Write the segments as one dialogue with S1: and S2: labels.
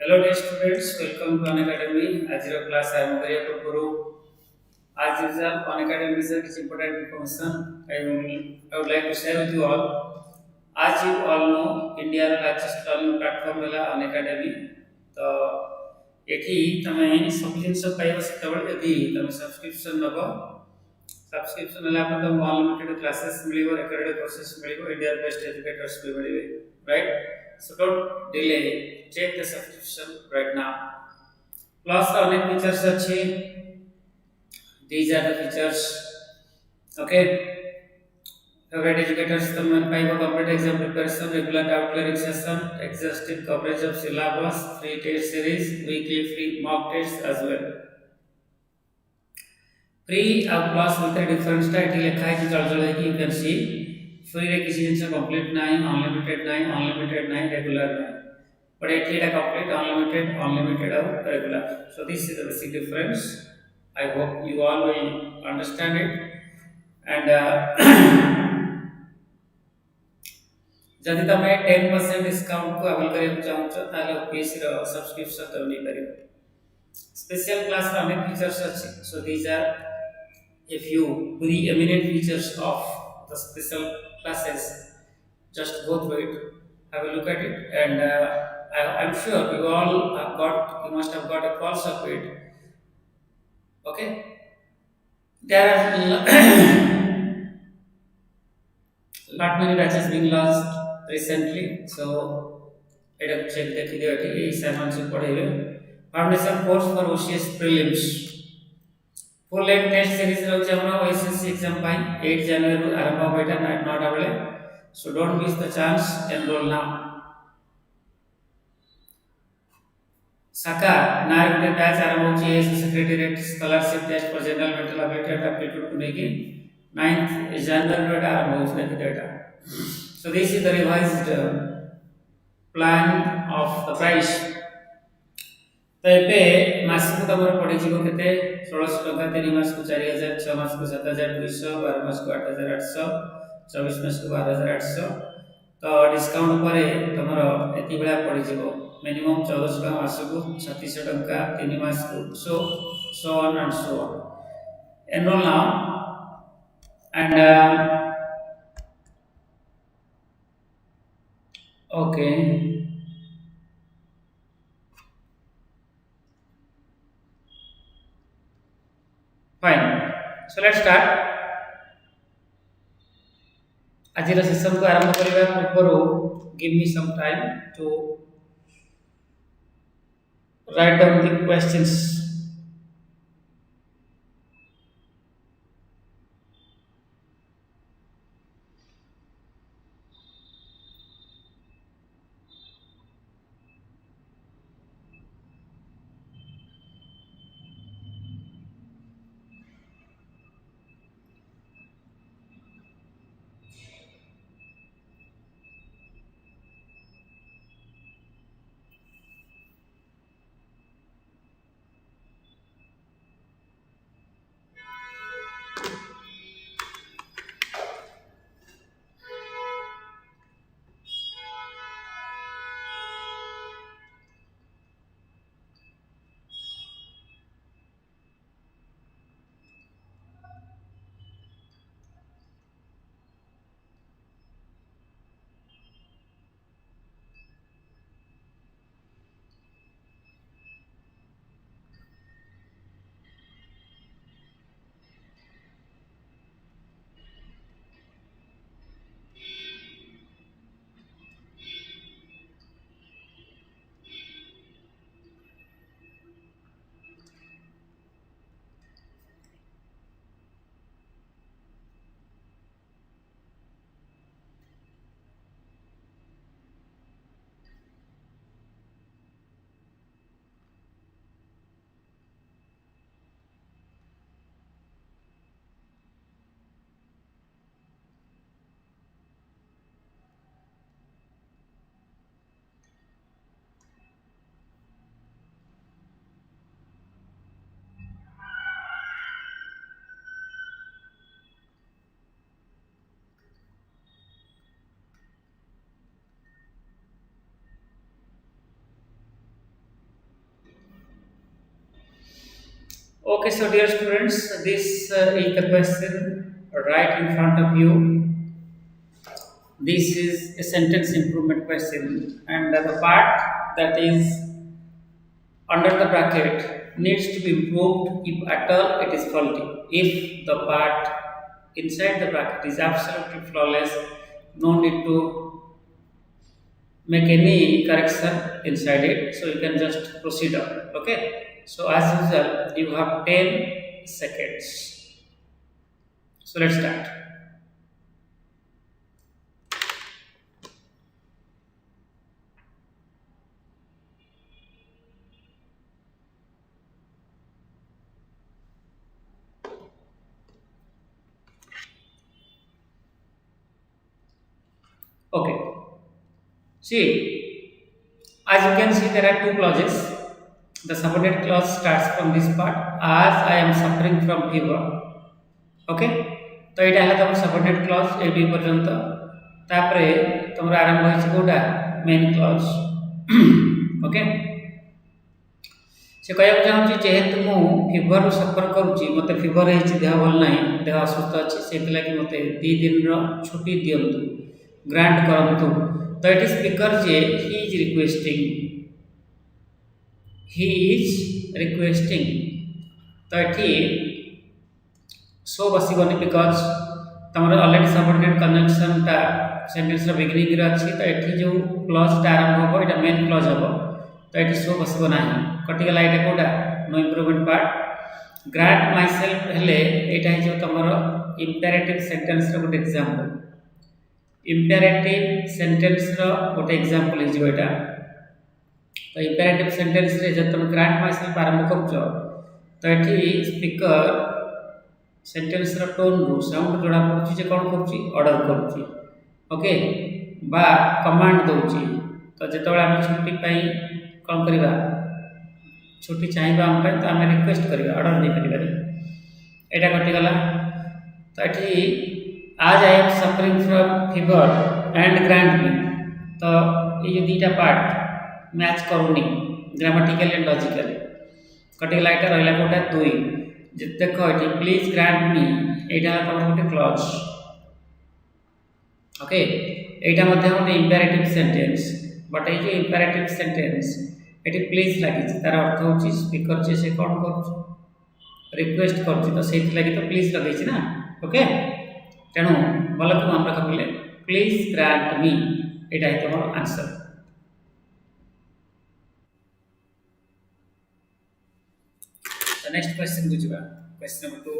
S1: Hello dear students, welcome to Unacademy. As your class, I am Maria Guru. As usual, Unacademy is a important information I would like to share with you all. As you all know, India largest learning platform है Unacademy. तो ଏଠି ତମେ ସବୁ ଜିନିଷ ପାଇବ ସେତେବେଳେ ଯଦି ତମେ ସବସ୍କ୍ରିପସନ ନବ ସବସ୍କ୍ରିପସନ ହେଲା ପରେ ତମକୁ ଅନଲିମିଟେଡ କ୍ଲାसेସ୍ ମିଳିବ ରେକର୍ଡେଡ କୋର୍ସେସ୍ ମିଳିବ ଇଣ୍ଡିଆ ବେଷ୍ଟ ଏଜୁକେଟର୍ସ ବି ମିଳିବେ right so don't delay take the subscription right now plus ଅନେକ features ଅଛି these are the features okay favorite educators ତମେ ପାଇବ complete exam preparation regular doubt clearing session exhaustive coverage of syllabus free test series weekly free mock tests as well free ଆଉ plus ଭିତରେ difference ଟା ଏଠି ଲେଖା ହେଇଛି ଜଳ ହେଇକି you can see free ରେ କିଛି ଜିନିଷ complete ନାହିଁ unlimited ନାହିଁ regular ନାହିଁ but ଏଠି ଏଟା complete unlimited ଆଉ regular so this is the basic difference I hope you all will understand it and जदि तमे 10% डिस्काउंट को अवेल करिया चाहछो ताले ओपीएससी रो सब्सक्रिप्शन तमे नै परिबो स्पेशल क्लास रो अनेक फीचर्स अछि so these are if you preeminent features of the special classes just go through it have a look at it and I'm sure you must have got a pulse of it okay there are lot many batches being launched recently so it up check the video is announced padebe foundation course for OCS prelims full length test series रहुचे हमरा OSSC exam पाई 8 January ରୁ ଆରମ୍ଭ ହେବ ଏଟା not available so don't miss the chance enroll now Saka नायक के batch आरंभ होची है secretariat scholarship test for general mental ability and aptitude को लेके 9th January ରୁ आरंभ होची data so this is the revised plan of the price तो एबे मासକୁ तमर पड़ी जीवो केते 1600 टका 3 मास को 4000 6 मास को 7200 12 मास को 8800 24 मास को 12800 तो डिस्काउंट परे तमर एति बेला पड़ी जीवो मिनिमम 1400 टका मास को 3600 टका 3 मास को so on and so on enroll now and okay fine so let's start आजिर सेशन को आरंभ करिवा पूर्वरु give me some time to write down the questions Okay, so dear students, this is the question right in front of you. This is a sentence improvement question, and the part that is under the bracket needs to be improved if at all it is faulty. If the part inside the bracket is absolutely flawless, no need to make any correction inside it, so you can just proceed on. Okay, so as usual, you have 10 seconds. So let's start. Okay, see, as you can see, there are two clauses. The subordinate clause starts from this part, as I am suffering from fever. Okay तो यहाँ है तुम subordinate clause ये पर्यंत तापरे तुम आरंभ होइछ कोटा मेन क्लॉज ओके से कहया चाहूँ जेहेतु मु फीवर सफर करुच्ची मत फीवर होइछ देह भल नाही देह असुस्थ अछि से लगी मते 2 दिन रो छुट्टी दियंतु ग्रांट करंतु तो it is speaker J he is requesting तो ये सो बसगनी बिकज तुम अलरेडी सबऑर्डिनेट कनेक्शन टा सेंटेंस रो बिगिनिंग रे अछि तो एठी जो क्लॉज टा आरंभ होबो एटा मेन क्लॉज होबो तो एठी सो बसबो नाही कटिगला एटा कोडा no improvement part grant myself हेले एटा है जो तमरो इंपेरेटिव सेंटेंस रो गुड एग्जांपल इंपेरेटिव सेंटेंस रो गुड एग्जांपल है जो एटा तो इंपेरेटिव सेंटेंस रे जब तुम ग्रांट माय सेल्फ आरंभ करूछो तो एठी स्पीकर सेंटेंस रो टोन रो साउंड जोड़ा पड़ुची जे कोन करूची ऑर्डर करूची ओके बा कमांड दोची तो जेतबेला हम छुट्टी पाई कोन करबा छुट्टी चाहिबा हम पे तो हम रिक्वेस्ट करबा ऑर्डर नहीं करबा एटा कटि गला तो एठी आज I am suffering from fever and grant me तो ये जो दीटा पार्ट मैच करूनी ग्रामेटिकली एंड लॉजिकली कटि गला एटा रहला कोटा 2 देखो ये प्लीज ग्रांट मी एटा तमर गोटे क्लॉज ओके एटा मध्ये गोटे इंपेरेटिव सेंटेंस बट ये जो इंपेरेटिव सेंटेंस एटी प्लीज लागी तार अर्थ होची स्पीकर जे से कोन करू रिक्वेस्ट करची तो सेति लागी तो प्लीज लगै छी ना ओके तेनु बोला को हम रखले प्लीज ग्रांट मी एटा है तमर आंसर The next question बुझबा question number 2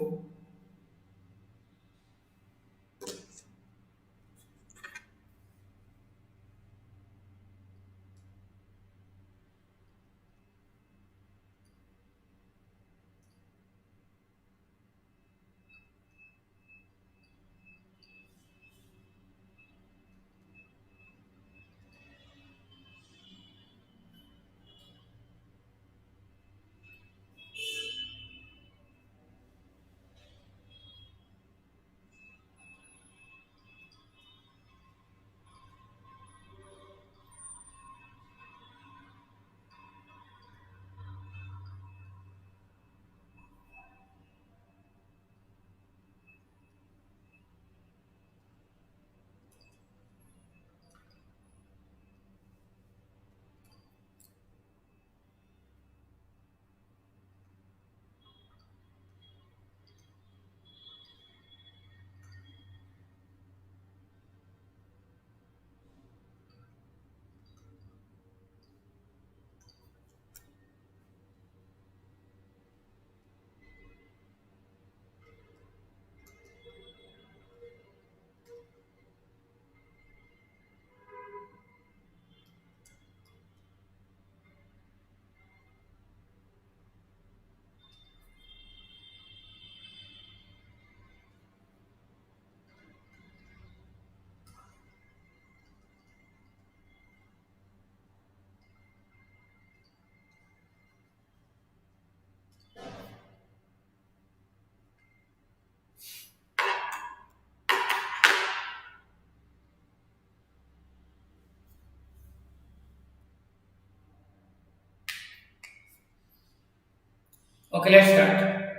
S1: Okay, let's start.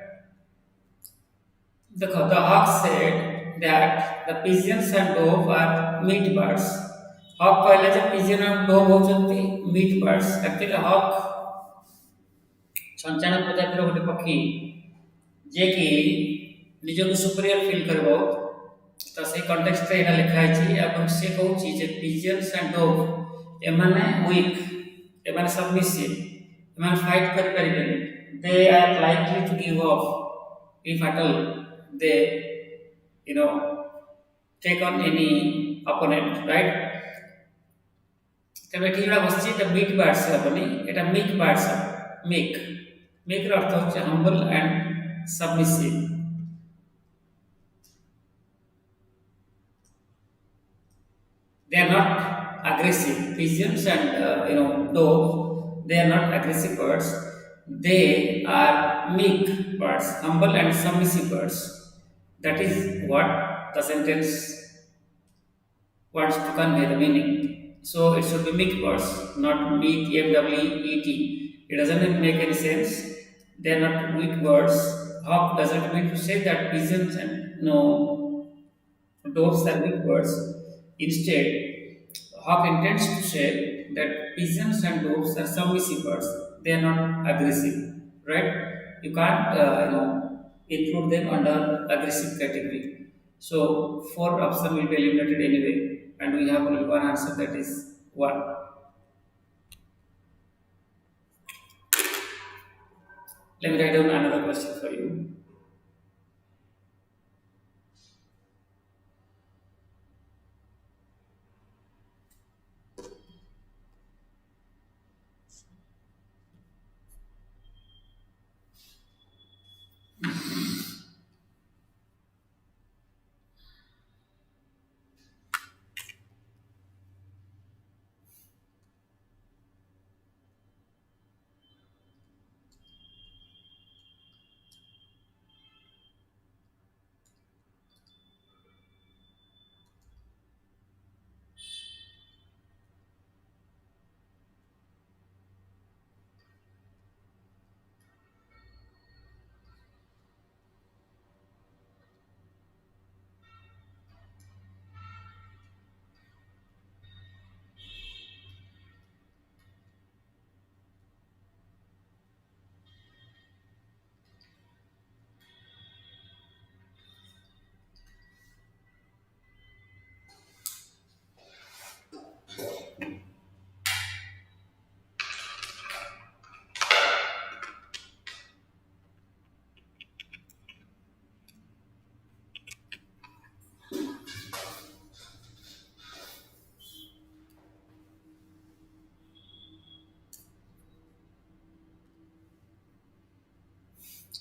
S1: The hawk said that the pigeons and dove are meat birds. Hawk कहले जे pigeon and dove होचंती meat birds. Actually hawk छंचाण प्रजातिर गोटे पक्षी जे कि निजको सुपीरियर फील करबो तो से कॉन्टेक्स्ट रे एटा लिखा है एवं से कहूची जे pigeons and dove एमाने weak एमाने सबमिसिव एमाने फाइट कर परिबेनी. They are likely to give up if at all they you know take on any opponent, right? তবে ঠিক বসছি এটা মিক বার্ডস হবনি, এটা মিক বার্ডস হবে. মিক মিকের অর্থ হচ্ছে হাম্বল and submissive. They are not aggressive. Pigeons and doves, they are not aggressive birds. They are meek birds, humble and submissive birds. That is what the sentence wants to convey the meaning. So it should be meek birds, not meek MWET. It doesn't make any sense. They are not weak birds. Hawk doesn't mean to say that pigeons and doves are weak birds. Instead, hawk intends to say that pigeons and doves are submissive birds. They are not aggressive, right? You can't include them under aggressive category. So four options will be eliminated anyway, and we have only one answer, that is one. Let me write down another question for you.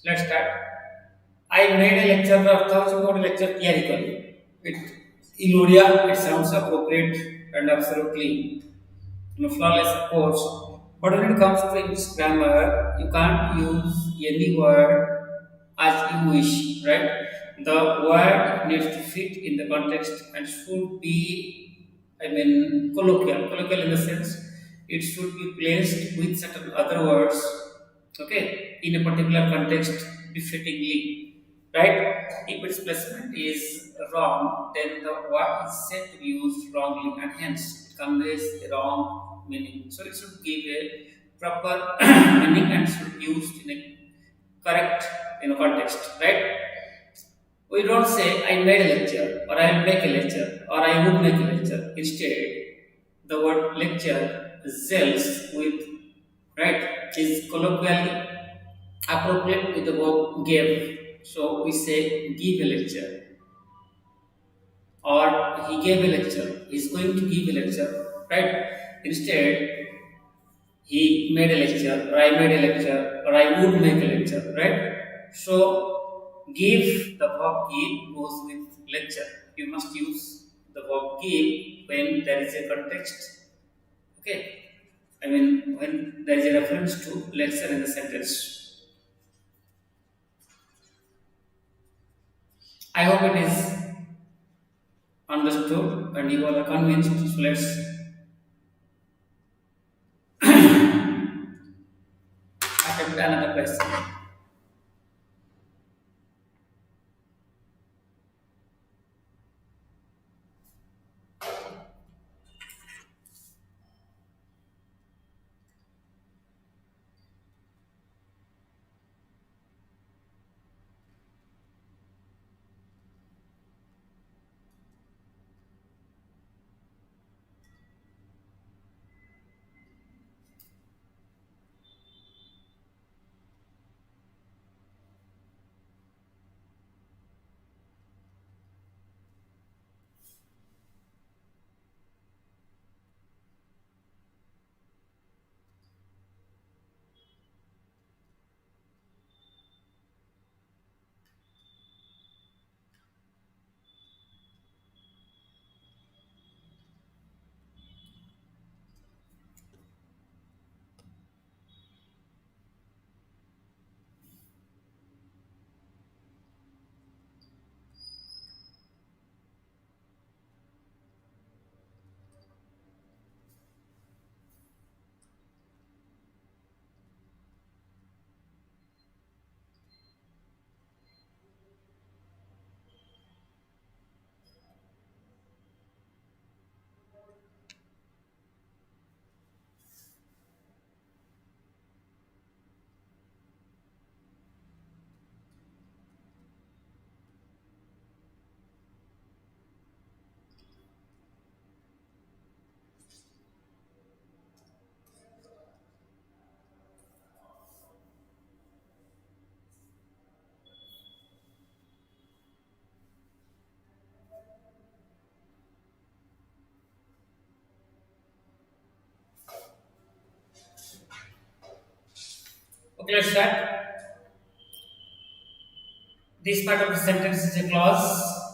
S1: Let's start. I made a lecture अर्थ होछि गोटे lecture तैयारी करी. It in Odia it sounds appropriate and absolutely flawless, of course. But when it comes to English grammar, you can't use any word as you wish, right? The word needs to fit in the context and should be, colloquial. Colloquial in the sense it should be placed with certain other words, okay, in a particular context befittingly, right? If its placement is wrong, then the word is said to be used wrongly and hence it conveys a wrong meaning. So it should give a proper meaning and should be used in a correct context, right? We don't say I made a lecture or I will make a lecture or I would make a lecture. Instead, the word lecture gels with, right, is colloquially appropriate with the verb gave. So we say give a lecture or he gave a lecture, he is going to give a lecture, right? Instead, he made a lecture or I made a lecture or I would make a lecture, right? So give, the verb give goes with lecture. You must use the verb give when there is a context, okay? When there is a reference to lecture in the sentence. I hope it is understood and you are convinced. So let's attempt another question. Okay, let's start. This part of the sentence is a clause.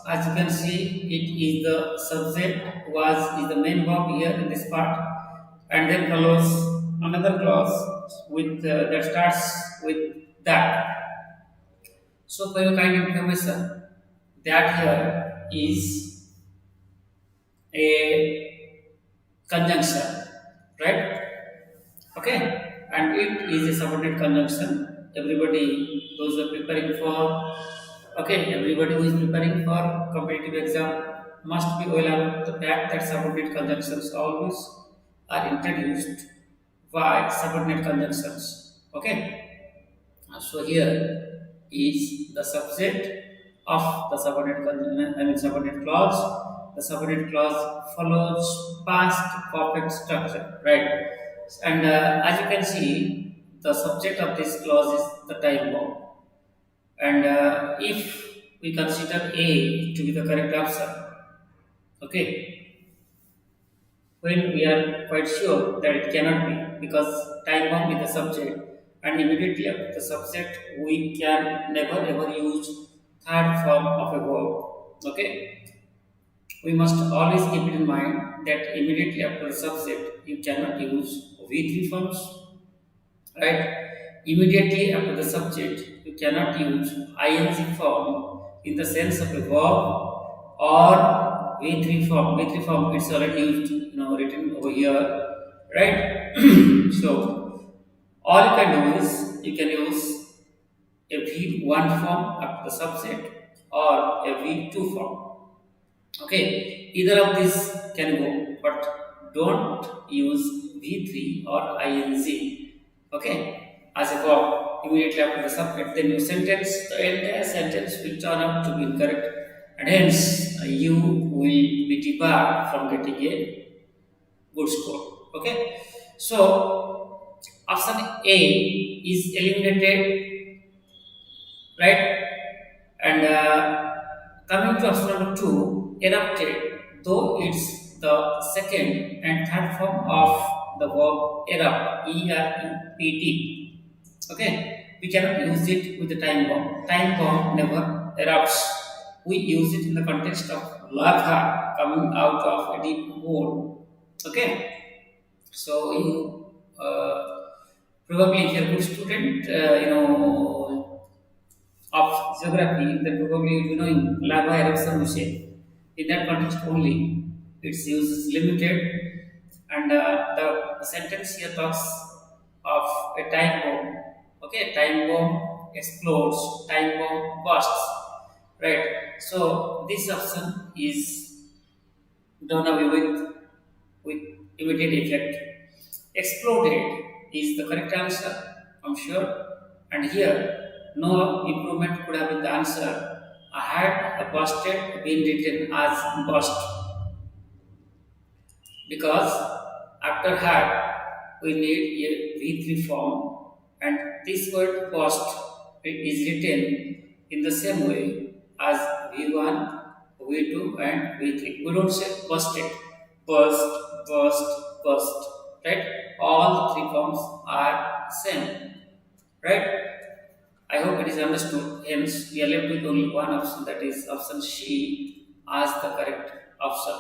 S1: As you can see, it is the subject, was is the main verb here in this part, and then follows another clause with that starts with that. So, for your kind information, that here is a conjunction, right? Okay, and it is a subordinate conjunction. Everybody, those who are preparing for, okay, everybody who is preparing for competitive exam must be well aware of the fact that subordinate conjunctions always are introduced by subordinate conjunctions. Okay, so here is the subject of the subordinate subordinate clause. The subordinate clause follows past perfect structure, right? And as you can see, the subject of this clause is the time bomb. And if we consider A to be the correct answer, okay, when we are quite sure that it cannot be because time bomb is the subject, and immediately after the subject we can never ever use third form of a verb. Okay, we must always keep it in mind that immediately after the subject you cannot use V3 forms, right? Immediately after the subject you cannot use ing form in the sense of a verb or V3 form. V3 form it's already used, written over here, right? So all you can do is you can use a V1 form after the subject or a V2 form. Okay, either of these can go, but don't use V3 or ing. Okay, as a verb immediately after the subject, then your sentence, the entire sentence will turn out to be incorrect, and hence you will be debarred from getting a good score. Okay, so option A is eliminated, right? And coming to option number two, erupted, though it's the second and third form of the verb erupt, E-R-U-P-T. Okay, we cannot use it with the time bomb. Time bomb never erupts. We use it in the context of lava coming out of a deep hole. Okay, so you probably if you're a good student, of geography, then probably you know in lava eruption machine. In that context only, its use is limited, and the sentence here talks of a time bomb. Okay, time bomb explodes, time bomb bursts, right? So this option is done away with immediate effect. Exploded is the correct answer, I'm sure. And here, no improvement could have been the answer. I had a busted been written as bust because after had we need a V3 form, and this word bust is written in the same way as V1, V2 and V3. We don't say busted, burst, burst, burst, right? All three forms are same, right? I hope it is understood. Hence, we are left with only one option, that is option C as the correct option.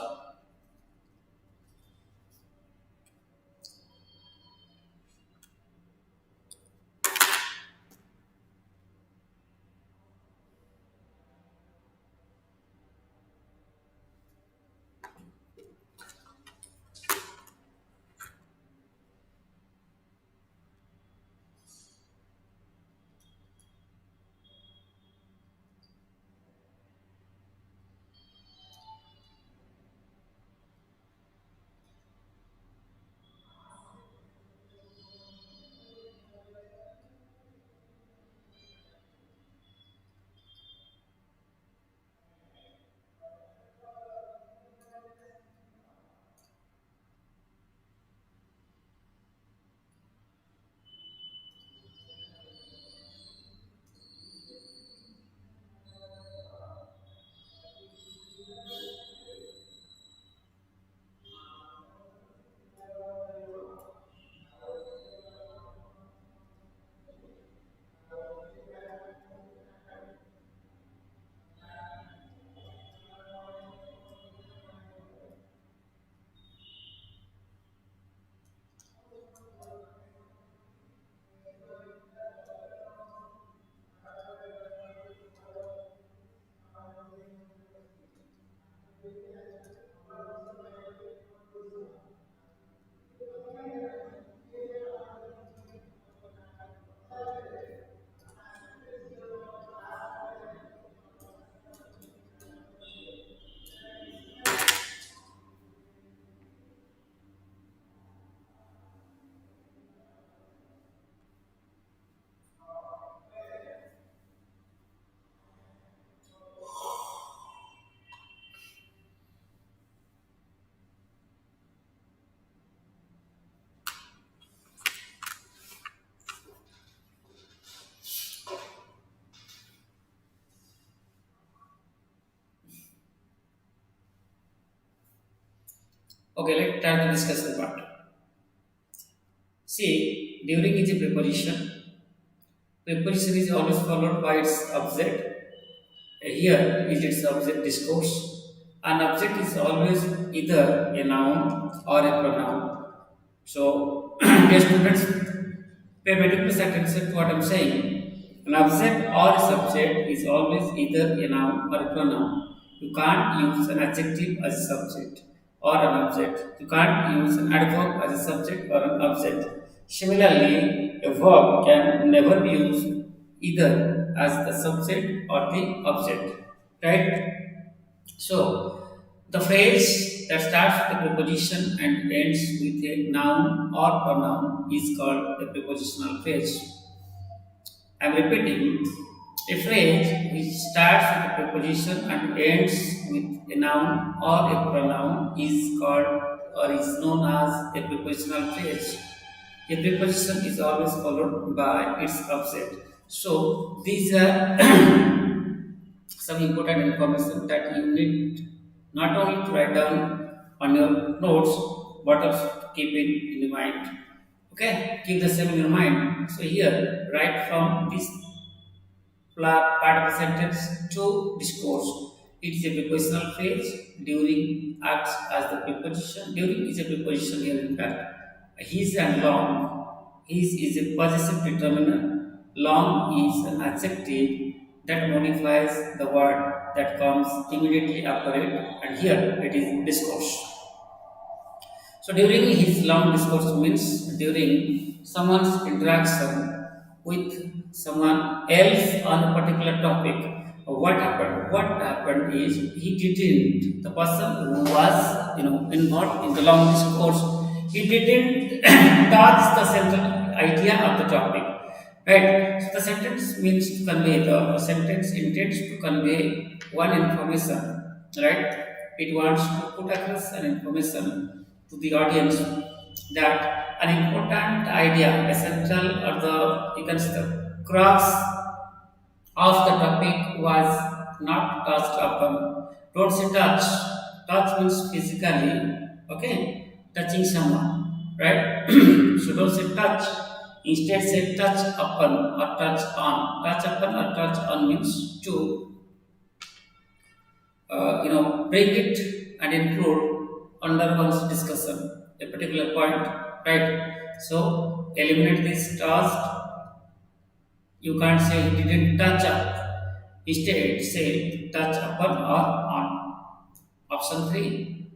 S1: Okay, let's start the discussion part. See, during is a preposition. Preposition is always followed by its object. Here is its object discourse. An object is always either a noun or a pronoun. So, dear students, pay meticulous attention to what I'm saying. An object or a subject is always either a noun or a pronoun. You can't use an adjective as a subject or an object. You can't use an adverb as a subject or an object. Similarly, a verb can never be used either as the subject or the object. Right? So, the phrase that starts with a preposition and ends with a noun or pronoun is called a prepositional phrase. I am repeating, a phrase which starts with a preposition and ends with a noun or a pronoun is called or is known as a prepositional phrase. A preposition is always followed by its object. So, these are some important information that you need not only to write down on your notes but also to keep it in your mind. Okay, keep the same in your mind. So here, right from this part of the sentence to discourse. It is a prepositional phrase. During acts as the preposition. During is a preposition here in fact. His and long. His is a possessive determiner. Long is an adjective that modifies the word that comes immediately after it, and here it is discourse. So during his long discourse means during someone's interaction with someone else on a particular topic. What happened? What happened is he didn't. The person who was involved in the long discourse, he didn't touch the central idea of the topic. Right. So the sentence means to convey. The sentence intends to convey one information. Right. It wants to put across an information to the audience that an important idea, essential, or the you can say the crux of the topic was not touched upon. Don't say touch. Touch means physically, okay, touching someone, right? So don't say touch. Instead, say touch upon or touch on. Touch upon or touch on means to break it and include under one's discussion a particular point, right? So eliminate this task. You can't say he didn't touch up. Instead, say touch upon or on. Option 3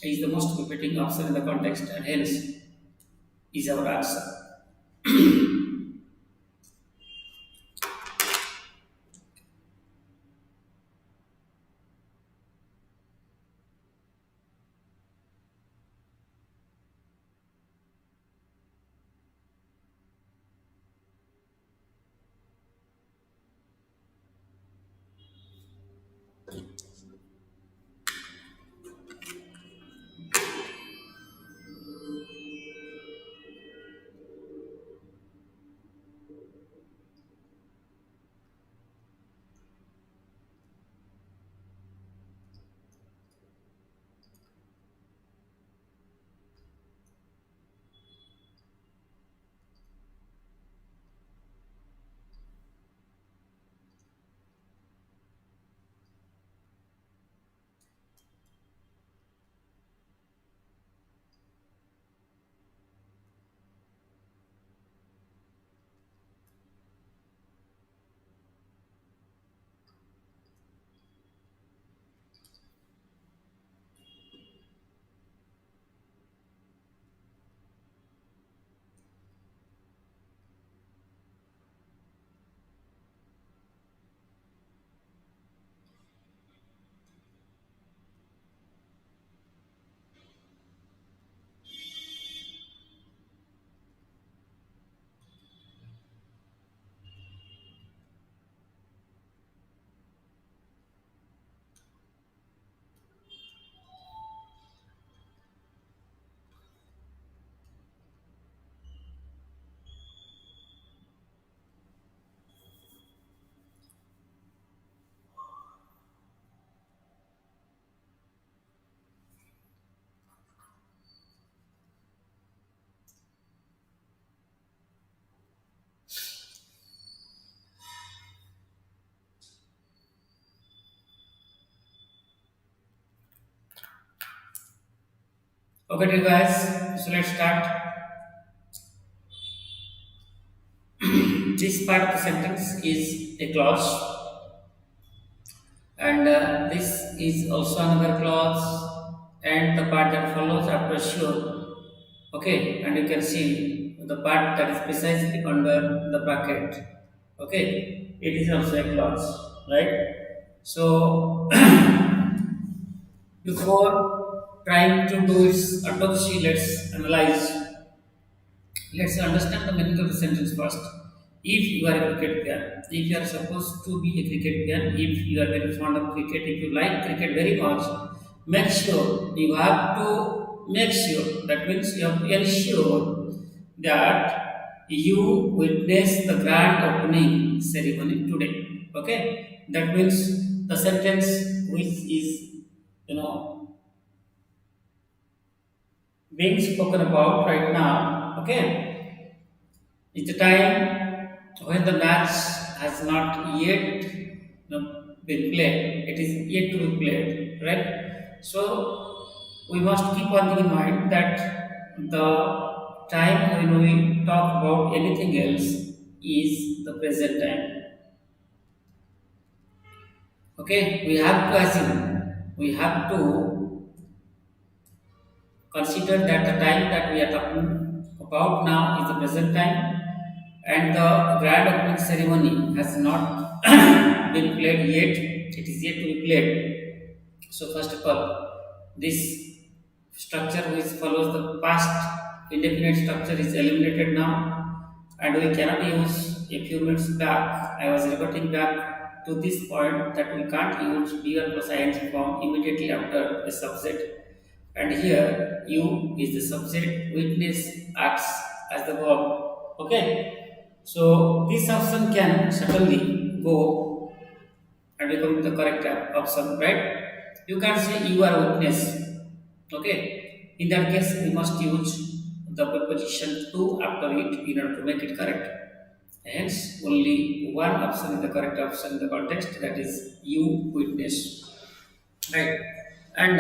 S1: is the most befitting option in the context and hence is our answer. Okay, dear guys, so let's start. This part of the sentence is a clause, and this is also another clause, and the part that follows after sure. Okay, and you can see the part that is precisely under the bracket. Okay, it is also a clause, right? So, before trying to do its autopsy, let's analyze. Let's understand the meaning of the sentence first. If you are a cricket fan, if you are supposed to be a cricket fan, if you are very fond of cricket, if you like cricket very much, make sure you have to make sure. That means you have to ensure that you witness the grand opening ceremony today. Okay, that means the sentence which is you know being spoken about right now. Okay, it's a time when the match has not yet been played. It is yet to be played, right? So we must keep one thing in mind that the time when we talk about anything else is the present time. Okay, we have to assume, we have to consider that the time that we are talking about now is the present time, and the grand opening ceremony has not been played yet. It is yet to be played. So first of all, this structure which follows the past indefinite structure is eliminated now, and we cannot use a few minutes back. I was reverting back to this point that we can't use B1 plus ing form immediately after a subject, and here you is the subject, witness acts as the verb. Okay, so this option can certainly go and become the correct option, right? You can say you are a witness. Okay, in that case we must use the preposition to after it in order to make it correct. Hence, only one option is the correct option in the context, that is you witness. Right. And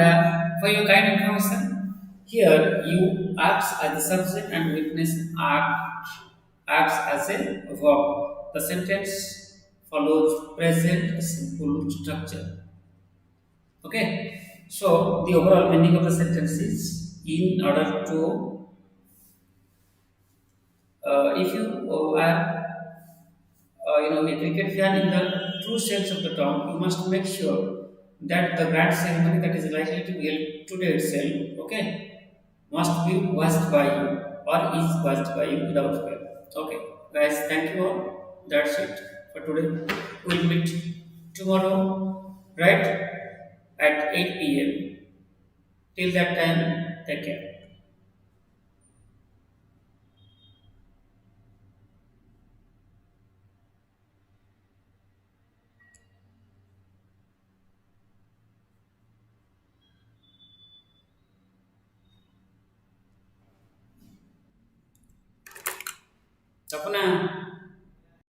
S1: for your kind information, here you acts as the subject and witness acts as a verb. The sentence follows present simple structure. Okay. So the overall meaning of the sentence is, in order to if you are a cricket fan in the true sense of the term, you must make sure that the grand ceremony that is likely to be held today itself, okay, must be watched by you or is watched by you without fail. Okay, guys, thank you all. That's it for today. We'll meet tomorrow, right, at 8 p.m. Till that time, take care. Tapna.